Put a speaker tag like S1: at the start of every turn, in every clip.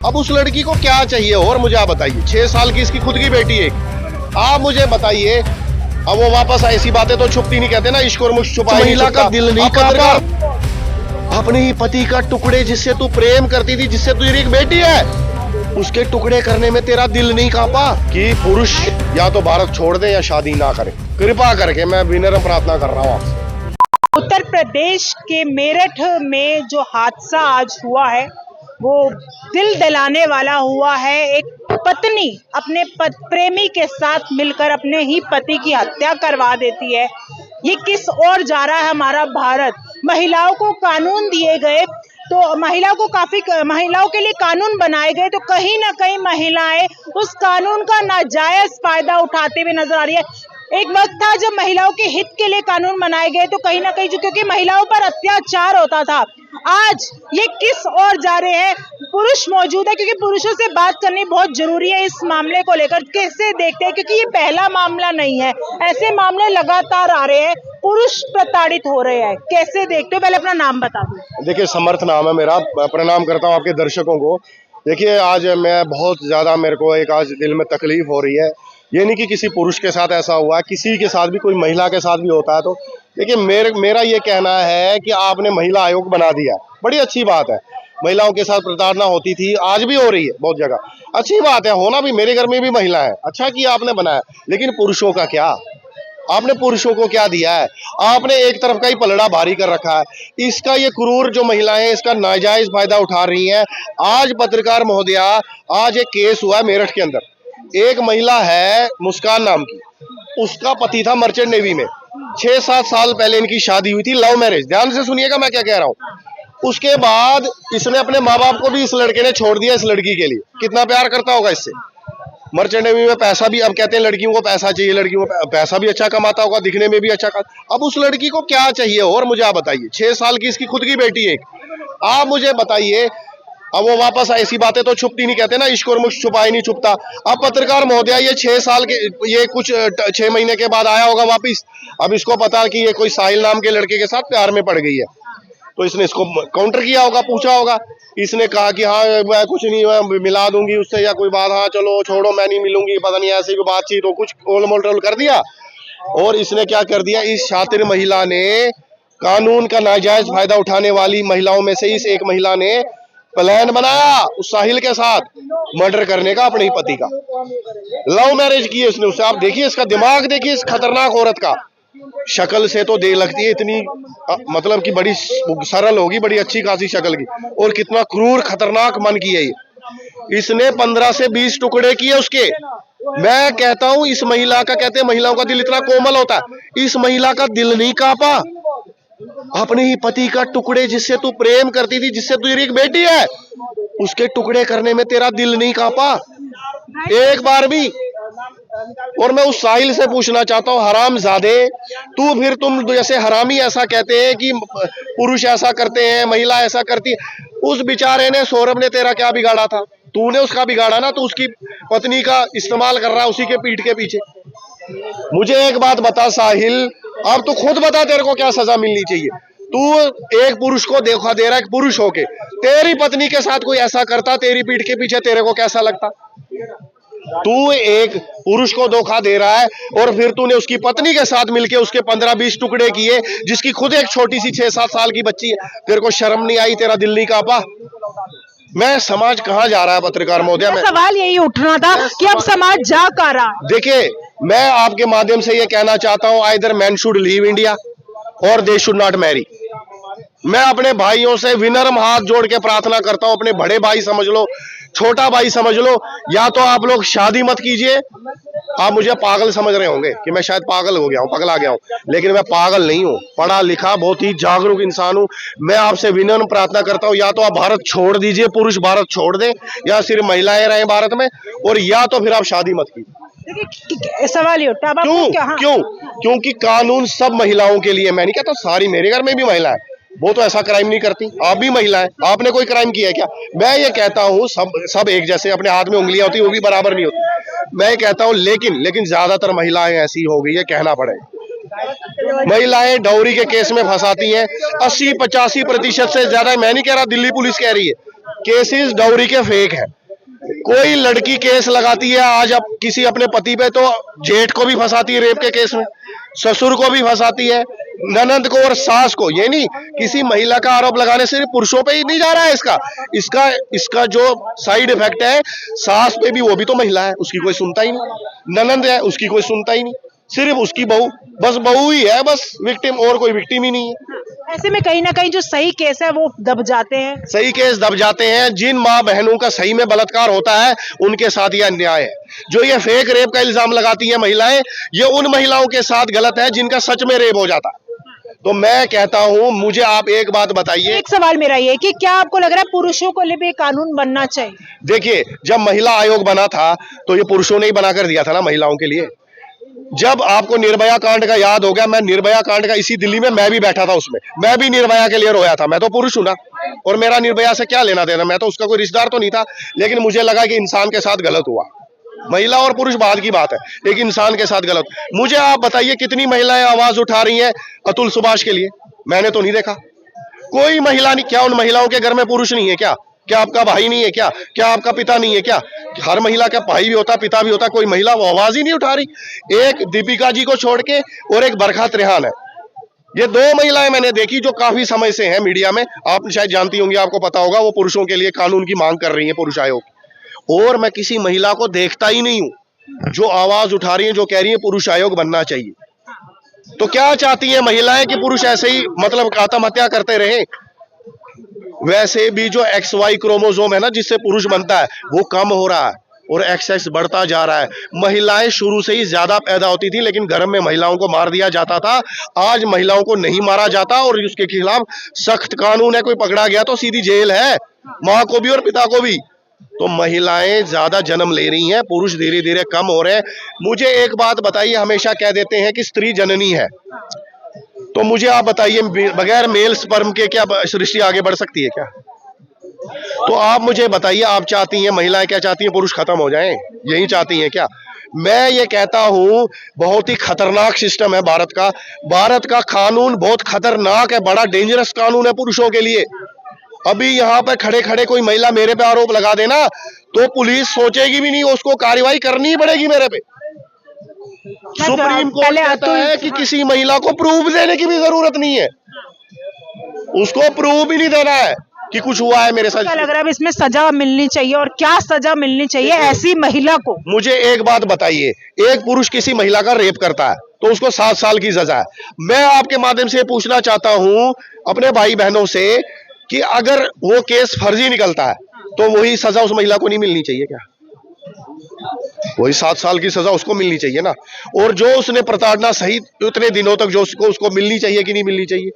S1: अब उस लड़की को क्या चाहिए और मुझे आप बताइए। 6 साल की इसकी खुद की बेटी है, आप मुझे बताइए। अब वो वापस ऐसी बातें तो छुपती नहीं, कहते ना इश्क और मुश्क छुपाए महिला का दिल नहीं कांपा। अपने ही पति का टुकड़े जिससे तू प्रेम करती थी, जिससे तुझे एक बेटी है, उसके टुकड़े करने में तेरा दिल नहीं कांपा। कि पुरुष या तो भारत छोड़ दे या शादी ना करे, कृपा करके मैं विनम्र प्रार्थना कर रहा हूँ आपसे।
S2: उत्तर प्रदेश के मेरठ में जो हादसा आज हुआ है वो दिल दहलाने वाला हुआ है। एक पत्नी अपने प्रेमी के साथ मिलकर अपने ही पति की हत्या करवा देती है। ये किस ओर जा रहा है हमारा भारत? महिलाओं को कानून दिए गए तो महिलाओं के लिए कानून बनाए गए, तो कहीं ना कहीं महिलाएं उस कानून का नाजायज फायदा उठाते हुए नजर आ रही है। एक वक्त था जब महिलाओं के हित के लिए कानून बनाए गए, तो कहीं ना कहीं क्योंकि महिलाओं पर अत्याचार होता था। आज ये किस ओर जा रहे हैं? पुरुष मौजूद है क्योंकि पुरुषों से बात करनी बहुत जरूरी है इस मामले को लेकर। कैसे देखते हैं, क्योंकि ये पहला मामला नहीं है, ऐसे मामले लगातार आ रहे हैं, पुरुष प्रताड़ित हो रहे हैं। कैसे देखते हो? पहले अपना नाम बता दो।
S1: देखिए, समर्थ नाम है मेरा। प्रणाम करता हूँ आपके दर्शकों को। देखिए, आज मैं बहुत ज्यादा, मेरे को एक आज दिल में तकलीफ हो रही है। ये नहीं कि किसी पुरुष के साथ ऐसा हुआ है, किसी के साथ भी, कोई महिला के साथ भी होता है। तो देखिए, मेरा ये कहना है कि आपने महिला आयोग बना दिया, बड़ी अच्छी बात है। महिलाओं के साथ प्रताड़ना होती थी, आज भी हो रही है बहुत जगह, अच्छी बात है, होना भी। मेरे घर में भी महिला है, अच्छा किया आपने बनाया। लेकिन पुरुषों का क्या? आपने पुरुषों को क्या दिया है? आपने एक तरफ का ही पलड़ा भारी कर रखा है। इसका ये क्रूर जो महिलाएं इसका नाजायज फायदा उठा रही हैं। आज पत्रकार महोदया, आज एक केस हुआ है मेरठ के अंदर। एक महिला है मुस्कान नाम की, उसका पति था मर्चेंट नेवी में। 6-7 साल पहले इनकी शादी हुई थी, लव मैरिज। ध्यान से सुनिएगा मैं क्या कह रहा हूँ। उसके बाद इसने अपने माँ बाप को भी इस लड़के ने छोड़ दिया इस लड़की के लिए। कितना प्यार करता होगा इससे। मर्चेंट नेवी में पैसा भी, अब कहते हैं लड़कियों को पैसा चाहिए, लड़कियों को पैसा भी अच्छा कमाता होगा, दिखने में भी अच्छा अब उस लड़की को क्या चाहिए और मुझे आप बताइए। 6 साल की इसकी खुद की बेटी है, आप मुझे बताइए। अब वो वापस ऐसी बातें तो छुपती नहीं, कहते ना इश्क और मुश्क छुपाए नहीं छुपता। अब पत्रकार महोदया, ये 6 साल के, ये कुछ 6 महीने के बाद आया होगा वापिस। अब इसको पता कि ये कोई साहिल नाम के लड़के के साथ प्यार में पड़ गई है, तो इसने इसको काउंटर किया होगा, पूछा होगा। इसने कहा कि हाँ मैं कुछ नहीं, मैं मिला दूंगी उससे या कोई बात, हाँ चलो छोड़ो मैं नहीं मिलूंगी, पता नहीं ऐसी कोई बातचीत हो, कुछ ओल मोल कर दिया। और इसने क्या कर दिया, इस शातिर महिला ने, कानून का नाजायज फायदा उठाने वाली महिलाओं में से इस एक महिला ने प्लान बनाया उस साहिल के साथ मर्डर करने का, अपने ही पति का। लव मैरिज की है उसने उससे। आप देखिए इसका दिमाग, देखिए इस खतरनाक औरत का। शक्ल से तो देख लगती है इतनी, मतलब कि बड़ी सरल होगी, बड़ी अच्छी खासी शक्ल की, और कितना क्रूर खतरनाक मन की है ये। इसने 15 से 20 टुकड़े किए उसके। मैं कहता हूं इस महिला का, कहते हैं महिलाओं का दिल इतना कोमल होता है, इस महिला का दिल नहीं कांपा। अपने ही पति का टुकड़े जिससे तू प्रेम करती थी, जिससे तुझे एक बेटी है, उसके टुकड़े करने में तेरा दिल नहीं कांपा एक बार भी। और मैं उस साहिल से पूछना चाहता हूँ, हरामजादे तू, फिर तुम जैसे हरामी ऐसा कहते हैं कि पुरुष ऐसा करते हैं, महिला ऐसा करती है। उस बेचारे ने, सौरभ ने तेरा क्या बिगाड़ा था? तूने उसका बिगाड़ा ना, तो उसकी पत्नी का इस्तेमाल कर रहा है उसी के पीठ के पीछे। मुझे एक बात बता साहिल, अब तू खुद बता तेरे को क्या सजा मिलनी चाहिए। तू एक पुरुष को धोखा दे रहा है, एक पुरुष होके तेरी पत्नी के साथ कोई ऐसा करता तेरी पीठ के पीछे, तेरे को कैसा लगता? तू एक पुरुष को धोखा दे रहा है और फिर तूने उसकी पत्नी के साथ मिलके उसके 15-20 टुकड़े किए, जिसकी खुद एक छोटी सी 6-7 साल की बच्ची है। तेरे को शर्म नहीं आई? तेरा दिल नहीं कांपा? मैं समाज कहाँ जा रहा है पत्रकार महोदया?
S2: सवाल यही उठना था कि अब समाज जा कहाँ रहा।
S1: देखिए, मैं आपके माध्यम से ये कहना चाहता हूँ, either man should leave India और दे शुड नॉट मैरी। मैं अपने भाइयों से विनम्र हाथ जोड़ के प्रार्थना करता हूं, अपने बड़े भाई समझ लो, छोटा भाई समझ लो, या तो आप लोग शादी मत कीजिए। आप मुझे पागल समझ रहे होंगे कि मैं शायद पागल हो गया हूं, पगला गया हूं, लेकिन मैं पागल नहीं हूं, पढ़ा लिखा बहुत ही जागरूक इंसान हूं। मैं आपसे विनम्र प्रार्थना करता हूं, या तो आप भारत छोड़ दीजिए, पुरुष भारत छोड़ दे, या सिर्फ महिलाएं रहें भारत में, और या तो फिर आप शादी मत कीजिए।
S2: सवाल ये उठा,
S1: क्यों? क्योंकि कानून सब महिलाओं के लिए। मैं नहीं कहता सारी, मेरे घर में भी महिला है, वो तो ऐसा क्राइम नहीं करती। आप भी महिला है, आपने कोई क्राइम किया है क्या? मैं ये कहता हूँ सब एक जैसे, अपने हाथ में उंगलियां होती है वो भी बराबर नहीं होती। मैं कहता हूँ लेकिन ज्यादातर महिलाएं ऐसी हो गई है, कहना पड़ेगा। महिलाएं डाउरी के केस में फंसाती हैं 80-85% से ज्यादा। मैं नहीं कह रहा, दिल्ली पुलिस कह रही है केसेस डाउरी के फेक है। कोई लड़की केस लगाती है आज अब किसी अपने पति पे, तो जेठ को भी फंसाती है रेप के केस में, ससुर को भी फंसाती है, ननंद को और सास को। ये नहीं, किसी महिला का आरोप लगाने से सिर्फ पुरुषों पे ही नहीं जा रहा है इसका जो साइड इफेक्ट है सास पे भी, वो भी तो महिला है, उसकी कोई सुनता ही नहीं। ननंद है, उसकी कोई सुनता ही नहीं, सिर्फ उसकी बहू, बस बहू ही है बस विक्टिम, और कोई विक्टिम ही नहीं है।
S2: ऐसे में कहीं ना कहीं जो सही केस है वो दब जाते हैं।
S1: सही केस दब जाते हैं। जिन माँ बहनों का सही में बलात्कार होता है उनके साथ यह अन्याय है। जो ये फेक रेप का इल्जाम लगाती हैं महिलाएं, ये उन महिलाओं के साथ गलत है जिनका सच में रेप हो जाता है। तो मैं कहता हूं, मुझे आप एक बात बताइए।
S2: एक सवाल मेरा ये कि क्या आपको लग रहा है पुरुषों को लिए भी कानून बनना चाहिए?
S1: देखिए, जब महिला आयोग बना था तो ये पुरुषों ने ही बनाकर दिया था ना महिलाओं के लिए। जब आपको निर्भया कांड का याद हो गया, मैं निर्भया कांड का इसी दिल्ली में मैं भी बैठा था, उसमें मैं भी निर्भया के लिए रोया था। मैं तो पुरुष हूं ना, और मेरा निर्भया से क्या लेना देना, मैं तो उसका कोई रिश्तेदार तो नहीं था। लेकिन मुझे लगा कि इंसान के साथ गलत हुआ। महिला और पुरुष बाद की बात है, एक इंसान के साथ गलत। मुझे आप बताइए कितनी महिलाएं आवाज उठा रही हैं अतुल सुभाष के लिए? मैंने तो नहीं देखा कोई महिला नहीं। क्या उन महिलाओं के घर में पुरुष नहीं है क्या? क्या आपका भाई नहीं है क्या? क्या आपका पिता नहीं है क्या? हर महिला का भाई भी होता, पिता भी होता, कोई महिला वो आवाज ही नहीं उठा रही। एक दीपिका जी को छोड़ के और एक बरखा त्रेहान है, ये दो महिलाएं मैंने देखी जो काफी समय से हैं मीडिया में। आप शायद जानती होंगी, आपको पता होगा, वो पुरुषों के लिए कानून की मांग कर रही है, पुरुष आयोग। और मैं किसी महिला को देखता ही नहीं हूं जो आवाज उठा रही है, जो कह रही है पुरुष आयोग बनना चाहिए। तो क्या चाहती है महिलाएं कि पुरुष ऐसे ही मतलब आत्महत्या करते रहे? वैसे भी जो XY क्रोमोसोम है ना, जिससे पुरुष बनता है, वो कम हो रहा है और XX बढ़ता जा रहा है। महिलाएं शुरू से ही ज्यादा पैदा होती थी, लेकिन घर में महिलाओं को मार दिया जाता था। आज महिलाओं को नहीं मारा जाता और उसके खिलाफ सख्त कानून है। कोई पकड़ा गया तो सीधी जेल है, माँ को भी और पिता को भी। तो महिलाएं ज्यादा जन्म ले रही हैं, पुरुष धीरे धीरे कम हो रहे हैं। मुझे एक बात बताइए, हमेशा कह देते हैं कि स्त्री जननी है, तो मुझे आप बताइए बगैर मेल स्पर्म के क्या सृष्टि आगे बढ़ सकती है क्या? तो आप मुझे बताइए, आप चाहती हैं, महिलाएं क्या चाहती हैं? पुरुष खत्म हो जाएं, यही चाहती हैं क्या? मैं ये कहता हूं, बहुत ही खतरनाक सिस्टम है भारत का। भारत का कानून बहुत खतरनाक है, बड़ा डेंजरस कानून है पुरुषों के लिए। अभी यहाँ पे खड़े खड़े कोई महिला मेरे पे आरोप लगा देना तो पुलिस सोचेगी भी नहीं, उसको कार्रवाई करनी ही पड़ेगी मेरे पे। सुप्रीम कोर्ट कहता है कि किसी महिला को प्रूफ देने की भी जरूरत नहीं है, उसको प्रूफ ही नहीं देना है कि कुछ हुआ है मेरे साथ।
S2: क्या लग रहा है इसमें सजा मिलनी चाहिए, और क्या सजा मिलनी चाहिए ऐसी महिला को?
S1: मुझे एक बात बताइए, एक पुरुष किसी महिला का रेप करता है तो उसको 7 साल की सजा है। मैं आपके माध्यम से पूछना चाहता हूं अपने भाई बहनों से कि अगर वो केस फर्जी निकलता है तो वही सजा उस महिला को नहीं मिलनी चाहिए क्या? वही 7 साल की सजा उसको मिलनी चाहिए ना। और जो उसने प्रताड़ना सही उतने दिनों तक जो उसको मिलनी चाहिए कि नहीं मिलनी चाहिए,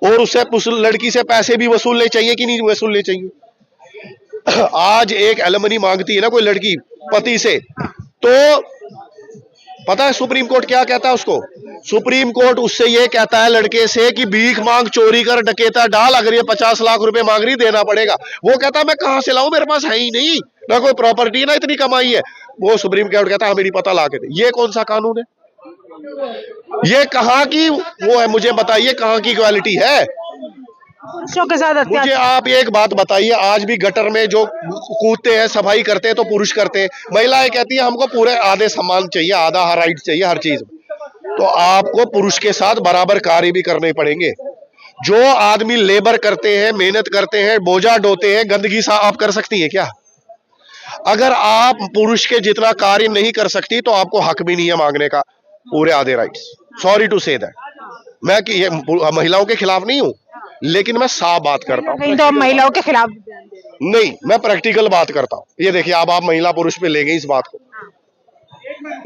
S1: और उससे उस लड़की से पैसे भी वसूलने चाहिए कि नहीं वसूलने चाहिए। आज एक एलिमनी मांगती है ना कोई लड़की पति से, तो पता है सुप्रीम कोर्ट क्या कहता है उसको? सुप्रीम कोर्ट उससे ये कहता है लड़के से कि भीख मांग, चोरी कर, डकेता डाल, अगर ये 50 लाख रुपए मांग रही देना पड़ेगा। वो कहता है मैं कहां से लाऊं, मेरे पास है ही नहीं, ना कोई प्रॉपर्टी, ना इतनी कमाई है। वो सुप्रीम कोर्ट कहता है हमें नहीं पता, ला के दे। ये कौन सा कानून है? ये कहां की वो है? मुझे बताइए कहां की क्वालिटी है?
S2: पुरुषों के साथ
S1: मुझे आप एक बात बताइए, आज भी गटर में जो कूदते हैं, सफाई करते हैं तो पुरुष करते हैं। महिलाएं कहती है हमको पूरे आधे सम्मान चाहिए, आधा राइट चाहिए हर चीज में। तो आपको पुरुष के साथ बराबर कार्य भी करने पड़ेंगे। जो आदमी लेबर करते हैं, मेहनत करते हैं, बोझा ढोते हैं, गंदगी साफ आप कर सकती है क्या? अगर आप पुरुष के जितना कार्य नहीं कर सकती तो आपको हक भी नहीं है मांगने का पूरे आधे rights. Sorry to say that. मैं कि ये महिलाओं के खिलाफ नहीं हूं, लेकिन मैं साफ बात करता हूं।
S2: तो महिलाओं के खिलाफ
S1: नहीं, मैं प्रैक्टिकल बात करता हूं। ये देखिए, आप महिला पुरुष पे ले गई इस बात को।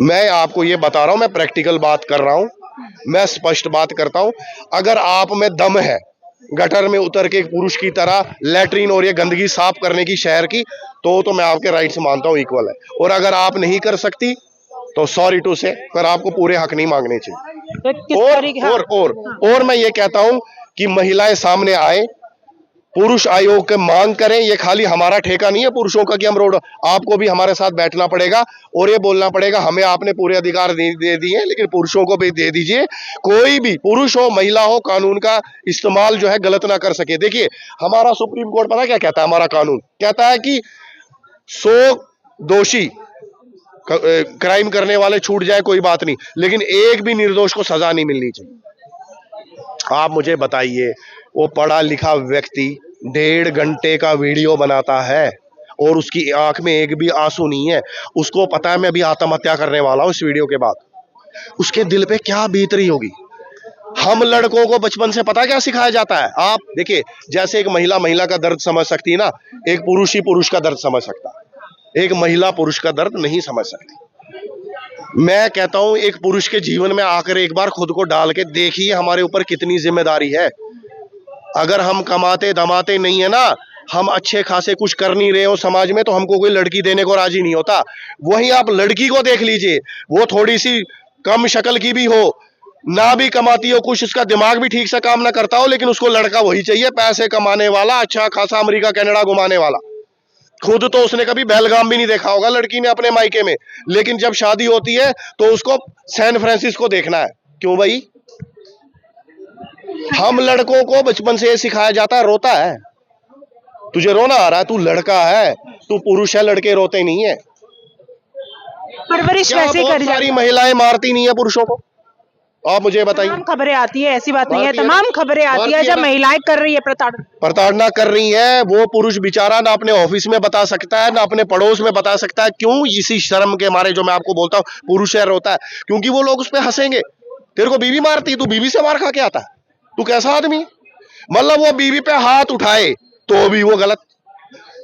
S1: मैं आपको ये बता रहा हूं, मैं प्रैक्टिकल बात कर रहा हूं, मैं स्पष्ट बात करता हूं। अगर आप में दम है गटर में उतर के पुरुष की तरह लैट्रीन और ये गंदगी साफ करने की शहर की, तो मैं आपके राइट्स मानता हूं, इक्वल है। और अगर आप नहीं कर सकती तो सॉरी टू से, पर आपको पूरे हक नहीं मांगने चाहिए। और मैं ये कहता हूं कि महिलाएं सामने आए, पुरुष आयोग के मांग करें। ये खाली हमारा ठेका नहीं है पुरुषों का कि हम रोड, आपको भी हमारे साथ बैठना पड़ेगा और ये बोलना पड़ेगा हमें आपने पूरे अधिकार दे दिए, लेकिन पुरुषों को भी दे दीजिए। कोई भी पुरुष हो महिला हो, कानून का इस्तेमाल जो है गलत ना कर सके। देखिए हमारा सुप्रीम कोर्ट पता क्या कहता है, हमारा कानून कहता है कि 100 दोषी क्राइम करने वाले छूट जाए कोई बात नहीं, लेकिन एक भी निर्दोष को सजा नहीं मिलनी चाहिए। आप मुझे बताइए, वो पढ़ा लिखा व्यक्ति 1.5 घंटे का वीडियो बनाता है और उसकी आंख में एक भी आंसू नहीं है, उसको पता है मैं अभी आत्महत्या करने वाला हूं इस वीडियो के बाद, उसके दिल पे क्या बीत रही होगी। हम लड़कों को बचपन से पता क्या सिखाया जाता है, आप देखिए जैसे एक महिला महिला का दर्द समझ सकती है ना, एक पुरुष ही पुरुष का दर्द समझ सकता है, एक महिला पुरुष का दर्द नहीं समझ सकती। मैं कहता हूं एक पुरुष के जीवन में आकर एक बार खुद को डाल के देखिए हमारे ऊपर कितनी जिम्मेदारी है। अगर हम कमाते दमाते नहीं है ना, हम अच्छे खासे कुछ कर नहीं रहे हो समाज में, तो हमको कोई लड़की देने को राजी नहीं होता। वहीं आप लड़की को देख लीजिए, वो थोड़ी सी कम शक्ल की भी हो, ना भी कमाती हो कुछ, उसका दिमाग भी ठीक से काम ना करता हो, लेकिन उसको लड़का वही चाहिए, पैसे कमाने वाला, अच्छा खासा अमेरिका कनाडा घुमाने वाला। खुद तो उसने कभी बेलगाम भी नहीं देखा होगा लड़की ने अपने मायके में, लेकिन जब शादी होती है तो उसको सैन फ्रांसिस्को देखना है। क्यों भाई? हम लड़कों को बचपन से ये सिखाया जाता है, रोता है तुझे रोना आ रहा है, तू लड़का है, तू पुरुष है, लड़के रोते नहीं है।
S2: परवरिश
S1: क्या
S2: वैसे
S1: बहुत
S2: कर
S1: सारी
S2: जाती
S1: महिलाएं मारती नहीं है पुरुषों को? आप मुझे बताइए।
S2: तमाम खबरें आती है, ऐसी बात नहीं है,
S1: मारती है
S2: तमाम
S1: ना?
S2: खबरें आती
S1: मारती
S2: है
S1: है
S2: जब
S1: ना?
S2: महिलाएं कर रही है प्रताड़ना।
S1: प्रताड़ना कर रही है, वो पुरुष बेचारा ना अपने ऑफिस में बता सकता है, ना अपने पड़ोस में बता सकता है। क्यों? इसी शर्म के मारे जो मैं आपको बोलता हूँ पुरुष है रोता है, क्योंकि वो लोग उस पर हंसेंगे। तेरे को बीवी मारती, तू बीवी से मार खा के आता है, तू कैसा आदमी? मतलब वो बीवी पे हाथ उठाए तो भी वो गलत,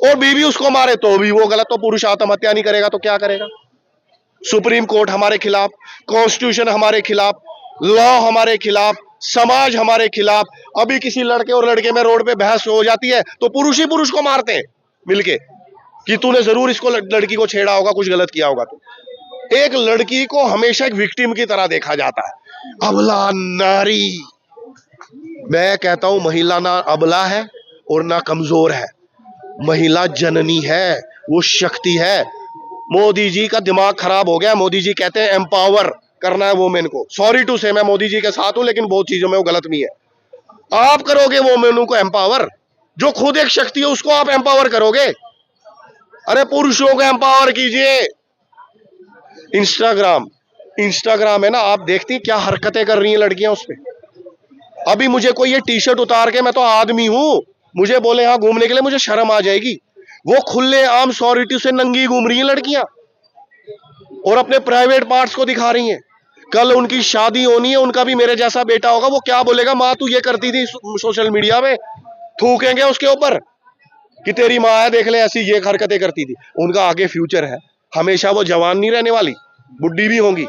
S1: और बीवी उसको मारे तो भी वो गलत। तो पुरुष आत्महत्या नहीं करेगा तो क्या करेगा? सुप्रीम कोर्ट हमारे खिलाफ, कॉन्स्टिट्यूशन हमारे खिलाफ, लॉ हमारे खिलाफ, समाज हमारे खिलाफ। अभी किसी लड़के और लड़के में रोड पे बहस हो जाती है तो पुरुष ही पुरुष को मारते हैं मिलके कि तूने जरूर इसको लड़की को छेड़ा होगा, कुछ गलत किया होगा। तो एक लड़की को हमेशा एक विक्टिम की तरह देखा जाता है, अबला नारी। मैं कहता हूं महिला ना अबला है और ना कमजोर है, महिला जननी है, वो शक्ति है। मोदी जी का दिमाग खराब हो गया। मोदी जी कहते हैं एम्पावर करना है वोमेन को। सॉरी टू से मैं मोदी जी के साथ हूं, लेकिन बहुत चीजों में वो गलत भी है। आप करोगे वोमेन को एम्पावर? जो खुद एक शक्ति है उसको आप एम्पावर करोगे? अरे पुरुषों को एम्पावर कीजिए। इंस्टाग्राम है ना, आप देखती हैं क्या हरकतें कर रही हैं लड़कियां उस पर। अभी मुझे कोई ये टी शर्ट उतार के, मैं तो आदमी हूं, मुझे बोले यहां घूमने के लिए, मुझे शर्म आ जाएगी। वो खुले आम सॉरी से नंगी घूम रही हैं लड़कियां और अपने प्राइवेट पार्ट्स को दिखा रही हैं। कल उनकी शादी होनी है, उनका भी मेरे जैसा बेटा होगा, वो क्या बोलेगा, माँ तू ये करती थी सोशल मीडिया में, थूकेंगे उसके ऊपर कि तेरी माँ है देख ले ऐसी ये हरकतें करती थी। उनका आगे फ्यूचर है, हमेशा वो जवान नहीं रहने वाली, बुढ़ी भी होंगी।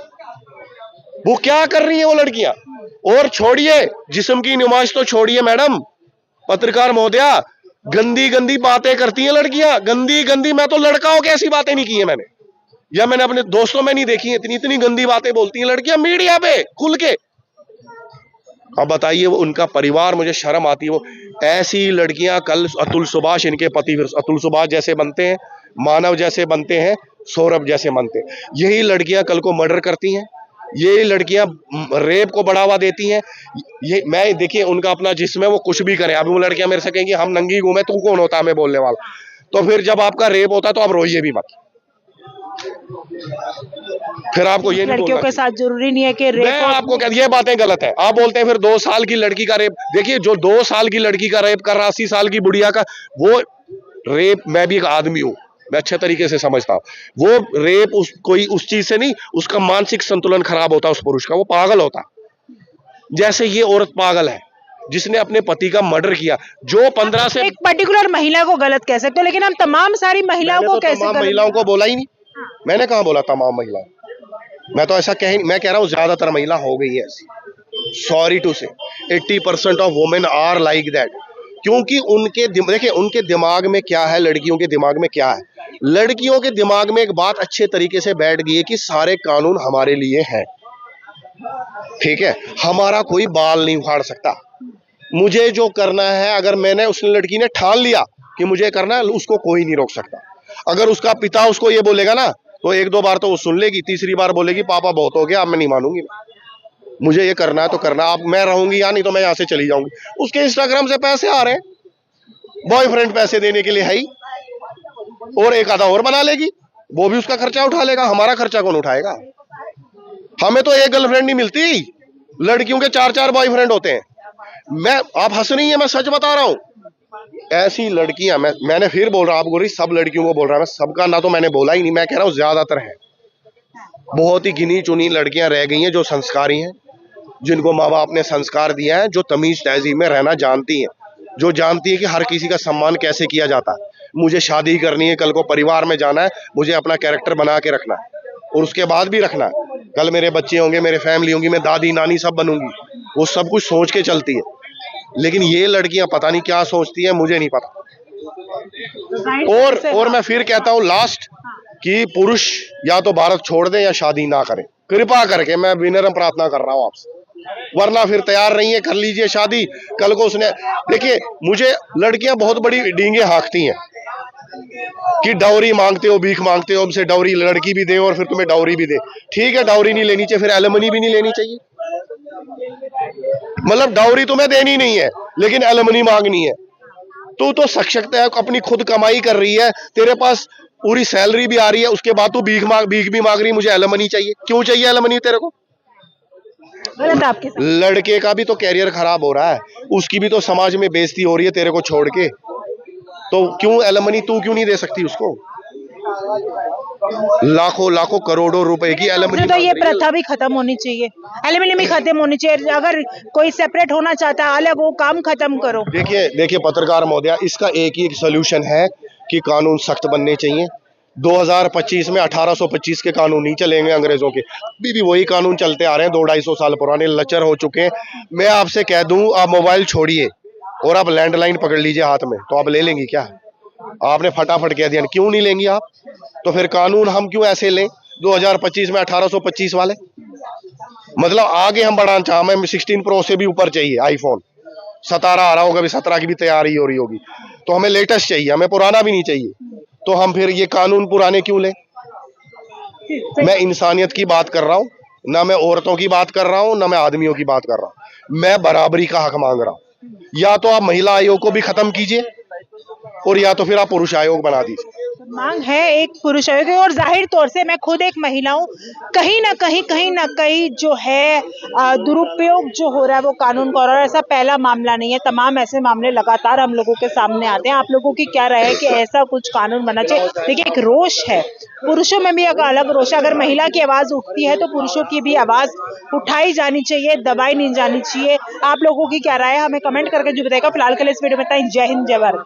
S1: वो क्या कर रही है वो लड़कियां? और छोड़िए जिस्म की नुमाइश तो छोड़िए मैडम, पत्रकार महोदया, गंदी गंदी बातें करती हैं लड़कियां, गंदी गंदी। मैं तो लड़का हो के ऐसी बातें नहीं की है मैंने, या मैंने अपने दोस्तों में नहीं देखी है। इतनी इतनी गंदी बातें बोलती हैं लड़कियां मीडिया पे खुल के। अब बताइए वो उनका परिवार, मुझे शर्म आती है। वो ऐसी लड़कियां कल अतुल सुभाष, इनके पति अतुल सुभाष जैसे बनते हैं, मानव जैसे बनते हैं, सौरभ जैसे बनते हैं। यही लड़कियां कल को मर्डर करती हैं, ये लड़कियां रेप को बढ़ावा देती हैं। ये मैं देखिए उनका अपना जिस्म है, वो कुछ भी करें। अभी वो लड़कियां मेरे से कहेंगी हम नंगी घूमे, तू कौन होता है हमें बोलने वाला? तो फिर जब आपका रेप होता है तो आप रोइए भी मत। फिर आपको ये नहीं
S2: लड़कियों के साथ जरूरी नहीं है कि
S1: मैं
S2: रेप
S1: आपको कहती ये बातें गलत है। आप बोलते हैं फिर 2 साल की लड़की का रेप, देखिए जो 2 साल की लड़की का रेप कर रहा, 80 साल की बुढ़िया का वो रेप, मैं भी एक आदमी हूं, मैं अच्छे तरीके से समझता हूं। वो रेप कोई उस चीज से नहीं, उसका मानसिक संतुलन खराब होता उस पुरुष का, वो पागल होता। जैसे ये औरत पागल है जिसने अपने पति का मर्डर किया, जो 15 से
S2: एक पर्टिकुलर महिला को गलत कह सकते हो, लेकिन हम तमाम सारी महिलाओं को कैसे
S1: तमाम
S2: गलत?
S1: महिलाओं को बोला ही नहीं, मैंने कहा बोला तमाम महिलाओं, मैं तो ऐसा मैं कह रहा हूं ज्यादातर महिला हो गई है ऐसी। Sorry to say 80% of women are like that. क्योंकि उनके देखिए उनके दिमाग में क्या है, लड़कियों के दिमाग में क्या है। लड़कियों के दिमाग में एक बात अच्छे तरीके से बैठ गई है कि सारे कानून हमारे लिए हैं, ठीक है, हमारा कोई बाल नहीं उखाड़ सकता, मुझे जो करना है, अगर मैंने उस लड़की ने ठान लिया कि मुझे करना है, उसको कोई नहीं रोक सकता। अगर उसका पिता उसको ये बोलेगा ना, तो एक दो बार तो वो सुन लेगी, तीसरी बार बोलेगी पापा बहुत हो गया, अब मैं नहीं मानूंगी, मुझे ये करना है तो करना, अब मैं रहूंगी या नहीं तो मैं यहाँ से चली जाऊंगी। उसके इंस्टाग्राम से पैसे आ रहे हैं, बॉयफ्रेंड पैसे देने के लिए है ही, और एक आधा और बना लेगी, वो भी उसका खर्चा उठा लेगा, हमारा खर्चा कौन उठाएगा? हमें तो एक गर्लफ्रेंड नहीं मिलती, लड़कियों के 4-4 बॉयफ्रेंड होते हैं। आप हंस रही है, मैं सच बता रहा हूं। ऐसी लड़कियां, मैंने फिर बोल रहा हूं, आप बोल रही सब लड़कियों को बोल रहा है, मैं सबका ना तो मैंने बोला ही नहीं, मैं कह रहा हूं ज्यादातर है। बहुत ही गिनी चुनी लड़कियां रह गई हैं जो संस्कारी हैं, जिनको माँ बाप ने संस्कार दिया है, जो तमीज तहजीब में रहना जानती हैं, जो जानती है कि हर किसी का सम्मान कैसे किया जाता है। मुझे शादी करनी है, कल को परिवार में जाना है, मुझे अपना कैरेक्टर बना के रखना है, और उसके बाद भी रखना है। कल मेरे बच्चे होंगे, मेरे फैमिली होंगी, मैं दादी नानी सब बनूंगी, वो सब कुछ सोच के चलती है। लेकिन ये लड़कियां पता नहीं क्या सोचती हैं, मुझे नहीं पता। और मैं फिर कहता हूं लास्ट कि पुरुष या तो भारत छोड़ दे या शादी ना करें, कृपा करके मैं विनम्र प्रार्थना कर रहा हूं आपसे। वरना फिर तैयार नहीं है, कर लीजिए शादी, कल को उसने, देखिए मुझे लड़कियां बहुत बड़ी डींगे हाँकती हैं कि डाउरी मांगते हो, भीख मांगते हो, हमसे डाउरी लड़की भी दे और फिर तुम्हें डाउरी भी दे। ठीक है, डाउरी नहीं लेनी चाहिए, फिर एलिमनी भी नहीं लेनी चाहिए। मतलब डाउरी तुम्हें देनी नहीं है लेकिन एलिमनी मांगनी है। तू तो सशक्त है, अपनी खुद कमाई कर रही है, तेरे पास पूरी सैलरी भी आ रही है, उसके बाद तू भीख भी मांग रही, मुझे एलिमनी चाहिए। क्यों चाहिए एलिमनी तेरे को?
S2: गलत आपके साथ।
S1: लड़के का भी तो कैरियर खराब हो रहा है, उसकी भी तो समाज में बेइज्जती हो रही है तेरे को छोड़ के, तो क्यों एलिमनी तू क्यों नहीं दे सकती उसको? लाखों लाखों करोड़ों रुपए की एलिमनी।
S2: तो ये प्रथा भी खत्म होनी चाहिए, एलिमनी भी खत्म होनी चाहिए। अगर कोई सेपरेट होना चाहता है अलग, वो काम खत्म करो।
S1: देखिए पत्रकार महोदया, इसका एक ही सोल्यूशन है कि कानून सख्त बनने चाहिए। 2025 में 1825 के कानून नहीं चलेंगे अंग्रेजों के, अभी भी वही कानून चलते आ रहे हैं, 200-250 साल पुराने, लचर हो चुके हैं। मैं आपसे कह दूं, आप मोबाइल छोड़िए और आप लैंडलाइन पकड़ लीजिए हाथ में, तो आप ले लेंगी क्या? आपने फटाफट कह दिया, क्यों नहीं लेंगी आप? तो फिर कानून हम क्यों ऐसे लें 2025 में 1825 वाले? मतलब आगे हम बढ़ाना चाह, हमें 16 प्रो से भी ऊपर चाहिए, आईफोन 17 आ रहा होगा, अभी 17 की भी तैयारी हो रही होगी, तो हमें लेटेस्ट चाहिए, हमें पुराना भी नहीं चाहिए। तो हम फिर ये कानून पुराने क्यों लें? मैं इंसानियत की बात कर रहा हूँ, ना मैं औरतों की बात कर रहा हूँ, ना मैं आदमियों की बात कर रहा हूँ, मैं बराबरी का हक मांग रहा हूँ। या तो आप महिला आयोग को भी खत्म कीजिए और या तो फिर आप पुरुष आयोग बना दीजिए।
S2: मांग है एक पुरुष आयोग की, और जाहिर तौर से मैं खुद एक महिला हूँ, कहीं ना कहीं जो है दुरुपयोग जो हो रहा है वो कानून का हो रहा है। ऐसा पहला मामला नहीं है, तमाम ऐसे मामले लगातार हम लोगों के सामने आते हैं। आप लोगों की क्या राय है कि ऐसा कुछ कानून बनना चाहिए? देखिए, एक रोष है, पुरुषों में भी एक अलग रोष है। अगर महिला की आवाज उठती है तो पुरुषों की भी आवाज उठाई जानी चाहिए, दबाई नहीं जानी चाहिए। आप लोगों की क्या राय है, हमें कमेंट करके जो बताएगा। फिलहाल के लिए इस वीडियो में इतना ही। जय हिंद, जय भारत।